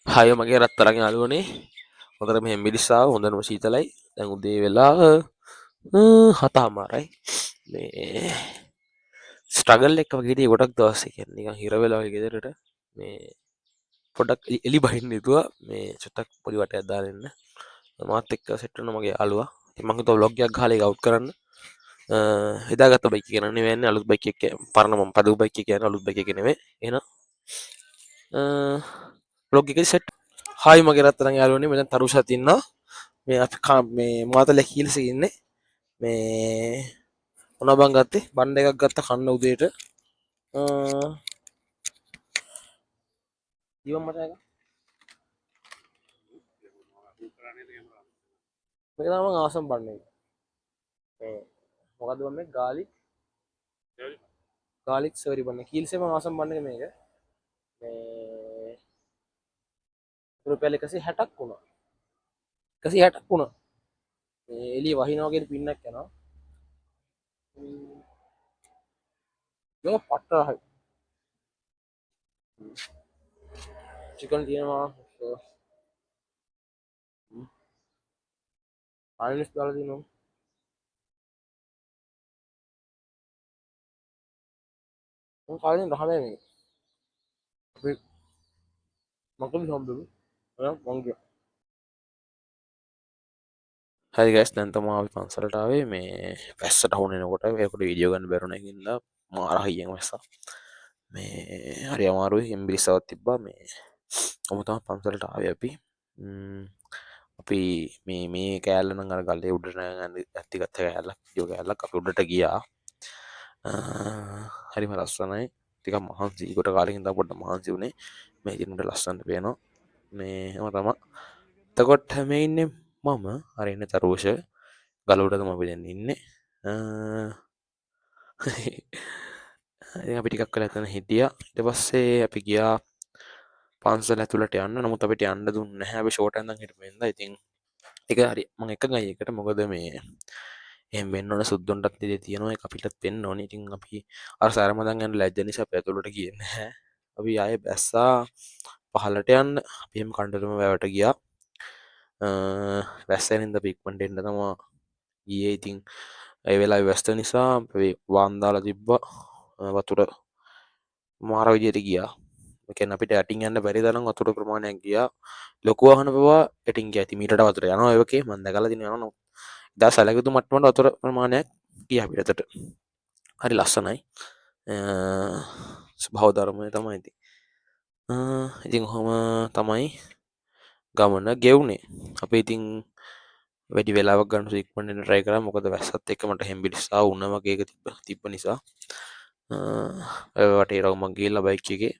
හාය මගේ රත්තරන් යාළුවනේ හොඳට මෙහෙම මිරිස්සාව හොඳටම සීතලයි දැන් උදේ වෙලා 7:00මාරයි මේ ස්ට්‍රගල් එක වගේ දී ගොඩක් දවස් එකක් නිකන් හිර වෙලා වගේ ගෙදරට මේ පොඩක් එලි බහින්න හිතුවා මේ චුට්ටක් පොඩි වටයක් දාලා ඉන්න මාත් එක්ක සෙට් වෙන මගේ යාළුවා මම හිතුවා vlog එකක් ගහලා ඒක අවුට් කරන්න එදාගත්ත බයික් එක නෙවෙයි වෙන්නේ අලුත් බයික් එක පරණ මම පදු බයික් එක කියන්නේ අලුත් බයික් එක නෙවෙයි එහෙනම් vlog එකේ සෙට් හායි මගේ රත්තරන් යාළුවනේ මම දැන් තරුෂාත් ඉන්නවා මේ අපි මේ මාතල හිල්ස් ඉන්නේ මේ මොනවා බං ගත්තේ බණ්ඩ එකක් ගත්ත කන්න උදේට ජීවම් මට එක මේක තමයි මම ආසම් බණ්ඩ එක මේ මොකද්ද මම මේ ගාලික් සර්රි බණ්ඩ කීල්සේ මම ආසම් බණ්ඩ එක මේක මේ රුපියල් 160ක් වුණා 160ක් වුණා මේ එළිය වහිනවා කියන පින්නක් යනවා ඒක පට්ටරයි චිකන් තියෙනවා ආයෙත් දාලා තියෙනවා මම කාලෙන් රහමයි මේ අපි මකලි හම්බෙමු මං ගියා හරි ගයිස් දැන් තමයි අපි පන්සලට ආවේ මේ වැස්සට අහු වෙනකොට ඒකට වීඩියෝ ගන්න බැරුණා කියලා මාර හයියෙන් වැස්සා මේ හරි අමාරුයි එම්බිරිස්සාවක් තිබ්බා මේ ඔහොම තමයි පන්සලට ආවේ අපි මේ කෑල්ල නම් අර ගලේ උඩට ඇත්තිගත්ත කෑල්ලක් වීඩියෝ කෑල්ලක් අපි උඩට ගියා හරිම ලස්සනයි ටිකක් මහන්සි කොට කාලෙකින් ඉඳන් පොඩ්ඩක් මහන්සි වුණේ මේ ඉතින් ලස්සනට පේනවා මේ හැම තමයි එතකොට මේ ඉන්නේ මම අර ඉන්නේ තරුෂ ගල උඩ තමයි අපි දැන් ඉන්නේ ඉතින් අපි ටිකක් වෙලා එතන හිටියා ඊට පස්සේ අපි ගියා පන්සල ඇතුළට යන්න නමුත් අපිට යන්න දුන්නේ නැහැ අපි ෂෝට් එකෙන් හිටපු වෙනදා ඉතින් ඒක හරි මම එකගයි එකට මොකද මේ එහෙම වෙන්න ඕන සුද්දොන්ටත් ඉතින් තියෙනවා ඒක අපිටත් වෙන්න ඕනේ ඉතින් අපි අර සෑරමදන් යන ලැජ්ජ නිසා අපි ඇතුළට ගියේ නැහැ අපි ආයේ බැස්සා පහලට යන්න අපි එහෙම කණ්ඩරම වැවට ගියා වැස්සෙන් ඉඳන් අපි ඉක්මනට එන්න තමයි ගියේ ඉතින් ඒ වෙලාවේ වැස්ස නිසා අපි වාන් දාලා තිබ්බා වතුර මාර විදියට ගියා ඒ කියන්නේ අපිට යටින් යන්න බැරි තරම් වතුර ප්‍රමාණයක් ගියා ලොකු වාහන පවා යටින් ගියා ඉතින් මීටරට වතුර යනවා ඒකේ මම දැකලා තියෙනවා යනවා දා සැලකුතු මට්ටමට වතුර ප්‍රමාණයක් ගියා පිටතට හරි ලස්සනයි ස්වභාව ධර්මය තමයි ඉතින් ඔහොම තමයි ගමන ගෙවුනේ අපි ඉතින් වැඩි වෙලාවක් ගන්න ඉක්මනට එන්න try කරා මොකද වැස්සත් එක්ක මට හෙම්බිරිස්සා වුණා වගේ එක තිබ්බ නිසා වටේ රවුමක් ගිහිල්ලා බයික් එකේ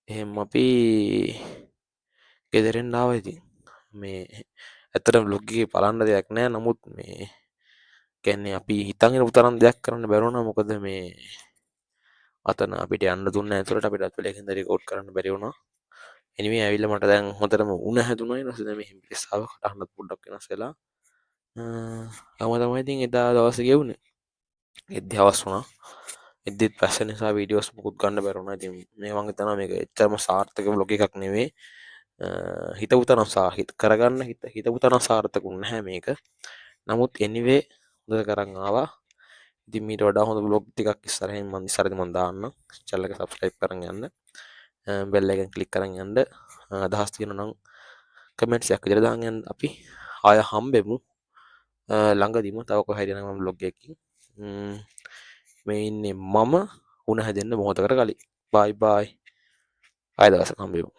එහෙම අපි ගෙදරින් ආවා ඉතින් මේ ඇත්තටම vlog එකේ බලන්න දෙයක් නැහැ නමුත් මේ කියන්නේ අපි හිතන් ඉරපු තරම් දෙයක් කරන්න බැරි වුණා මොකද මේ අතන අපිට යන්න දුන්නේ නැහැ ඒතරට අපිට අත්වලකින් රෙකෝඩ් කරන්න බැරි වුණා anyway ඇවිල්ලා මට දැන් හොඳටම උණ හැදුනා ඊට පස්සේ දැන් මේ හෙම්බිරිස්සාව කටහඬත් පොඩ්ඩක් වෙනස් වෙලා තමයි ඉතින් එදා දවසේ ගෙවුනේ එද්දි හවස් වුණා එද්දිත් පැස්ස නිසා වීඩියෝස් මුකුත් ගන්න බැරි වුණා ඉතින් මේ මං හිතනවා මේක එච්චරම සාර්ථක vlog එකක් නෙවෙයි හිතපු තරම් කරගන්න හිතපු තරම් සාර්ථකුන් නැහැ මේක නමුත් anyway හොඳට කරන් ආවා ඉතින් මීට වඩා හොඳ vlog ටිකක් ඉස්සරහින් මම ඉස්සරදී මම දාන්නම් channel එක subscribe කරන් යන්න bell icon click කරන් යන්න අදහස් තියෙනවා නම් comments එකක් විතර දාන්න යන්න අපි ආය හම්බෙමු ළඟදීම තව කොහේ හරි නම් vlog එකකින් මේ ඉන්නේ මම උණ හැදෙන්න මොහොතකට කලින් bye bye ආය දවසක හම්බෙමු